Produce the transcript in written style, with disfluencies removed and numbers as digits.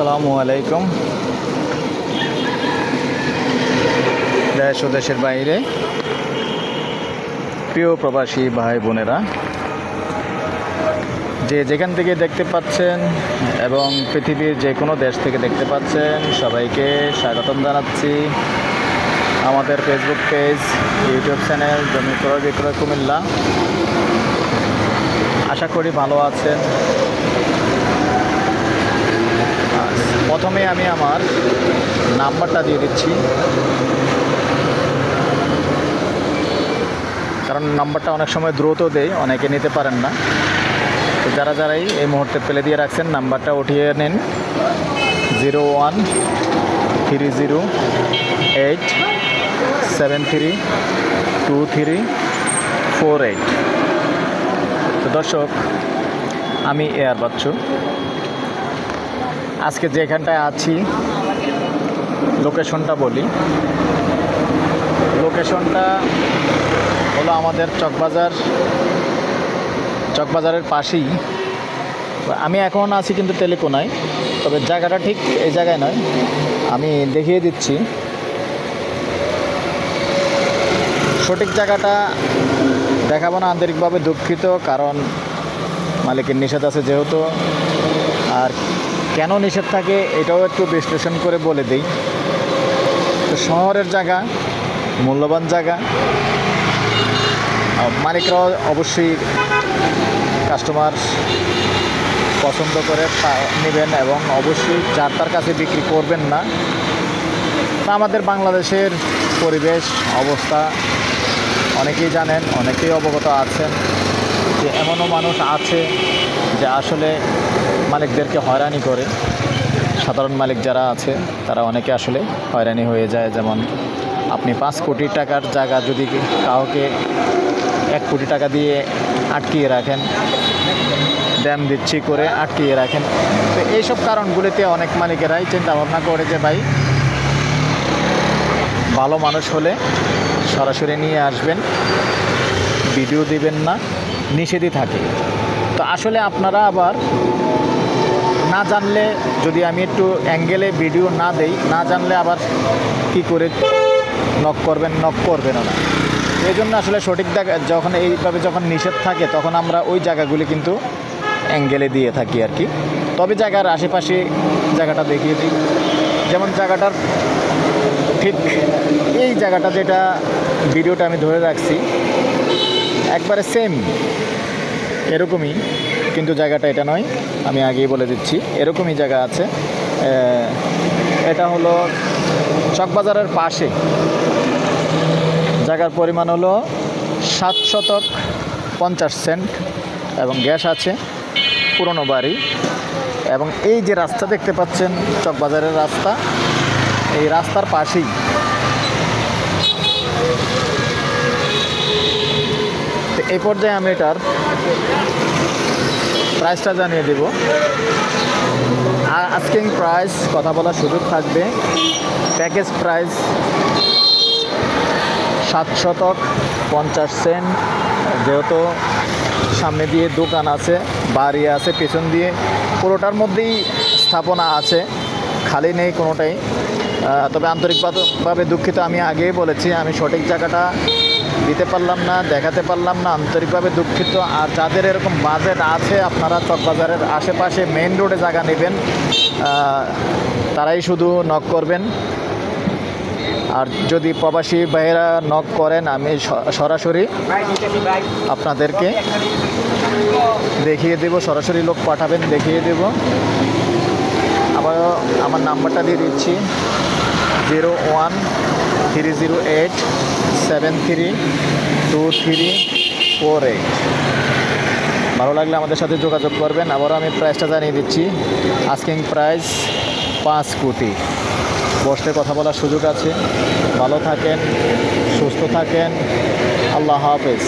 আসসালামু আলাইকুম। দেশ ও দেশের বাইরে প্রিয় প্রবাসী ভাই বোনেরা, যে যেখান থেকে দেখতে পাচ্ছেন এবং পৃথিবীর যে কোনো দেশ থেকে দেখতে পাচ্ছেন, সবাইকে স্বাগতম জানাচ্ছি আমাদের ফেসবুক পেজ, ইউটিউব চ্যানেল জমি ক্রয় বিক্রয় কুমিল্লা। আশা করি ভালো আছেন। প্রথমে আমি আমার নাম্বারটা দিয়ে দিচ্ছি, কারণ নাম্বারটা অনেক সময় দ্রুত দেয়, অনেকে নিতে পারেন না। তো যারাই এই মুহূর্তে ফেলে দিয়ে রাখছেন, নাম্বারটা উঠিয়ে নিন 0130873234 তো দর্শক, আমি এয়ার বাচ্চু। আজকে যেখানটায় আছি, লোকেশনটা বলি। লোকেশনটা হলো আমাদের চকবাজারের পাশেই। আমি এখন আছি কিন্তু তেলেকোনায়, তবে জায়গাটা ঠিক এই জায়গায় নয়, আমি দেখিয়ে দিচ্ছি। সঠিক জায়গাটা দেখাবো না, আন্তরিকভাবে দুঃখিত, কারণ মালিকের নিষেধ আছে যেহেতু। আর কেন নিষেধ থাকে এটাও একটু বিশ্লেষণ করে বলে দিই। তো শহরের জায়গা, মূল্যবান জায়গা, মালিকরাও অবশ্যই কাস্টমার পছন্দ করে নেবেন এবং অবশ্যই যার তার কাছে বিক্রি করবেন না। তা আমাদের বাংলাদেশের পরিবেশ অবস্থা অনেকেই জানেন, অনেকেই অবগত আছেন যে এমনও মানুষ আছে যে আসলে মালিকদেরকে হয়রানি করে। সাধারণ মালিক যারা আছে তারা অনেকে আসলে হয়রানি হয়ে যায়। যেমন আপনি 5 কোটি টাকার জায়গা যদি কাউকে 1 কোটি টাকা দিয়ে আটকিয়ে রাখেন, দাম দিচ্ছি করে আটকিয়ে রাখেন। তো এইসব কারণগুলিতে অনেক মালিকেরাই চিন্তা ভাবনা করে যে ভাই, ভালো মানুষ হলে সরাসরি নিয়ে আসবেন, ভিডিও দিবেন না, নিষেধই থাকে। তো আসলে আপনারা আবার না জানলে, যদি আমি একটু অ্যাঙ্গেলে ভিডিও না দেই, না জানলে আবার কি করে নক করবেন না। এই জন্য আসলে সঠিক জায়গা যখন এইভাবে যখন নিষেধ থাকে, তখন আমরা ওই জায়গাগুলি কিন্তু অ্যাঙ্গেলে দিয়ে থাকি আর কি। তবে জায়গার আশেপাশে জায়গাটা দেখিয়ে দিই। যেমন জায়গাটার ঠিক এই জায়গাটা, যেটা ভিডিওটা আমি ধরে রাখছি, একবারে সেম এরকমই, কিন্তু জায়গাটা এটা নয়, আমি আগেই বলে দিচ্ছি। এরকমই জায়গা আছে। এটা হলো চকবাজারের পাশে। জায়গার পরিমাণ হলো 7 শতক 50 সেন্ট এবং গ্যাস আছে, পুরনো বাড়ি। এবং এই যে রাস্তা দেখতে পাচ্ছেন, চকবাজারের রাস্তা, এই রাস্তার পাশেই তো এই পর্যায়ে আমি এটার প্রাইসটা জানিয়ে দেব। আস্কিং প্রাইস কথা বলার সুযোগ থাকবে। প্যাকেজ প্রাইস 7 শতক 50 সেন্ট। যেহেতু সামনে দিয়ে দোকান আছে, বাড়ি আছে, পেছন দিয়ে পুরোটার মধ্যেই স্থাপনা আছে, খালি নেই কোনোটাই। তবে আন্তরিকভাবে দুঃখিত, আমি আগেই বলেছি আমি সঠিক জায়গাটা দিতে পারলাম না, দেখাতে পারলাম না, আন্তরিকভাবে দুঃখিত। আর যাদের এরকম বাজেট আছে, আপনারা চকবাজারের আশেপাশে মেইন রোডে জায়গা নেবেন, তারাই শুধু নক করবেন। আর যদি প্রবাসী ভাইয়েরা নক করেন, আমি সরাসরি আপনাদেরকে দেখিয়ে দেব, সরাসরি লোক পাঠাবেন, দেখিয়ে দেব। আবার আমার নাম্বারটা দিয়ে দিচ্ছি 0130873234 ভালো লাগলে আমাদের সাথে যোগাযোগ করবেন। আবারও আমি প্রাইসটা জানিয়ে দিচ্ছি। আস্কিং প্রাইস 5 কোটি। বসতে কথা বলার সুযোগ আছে। ভালো থাকেন, সুস্থ থাকেন। আল্লাহ হাফেজ।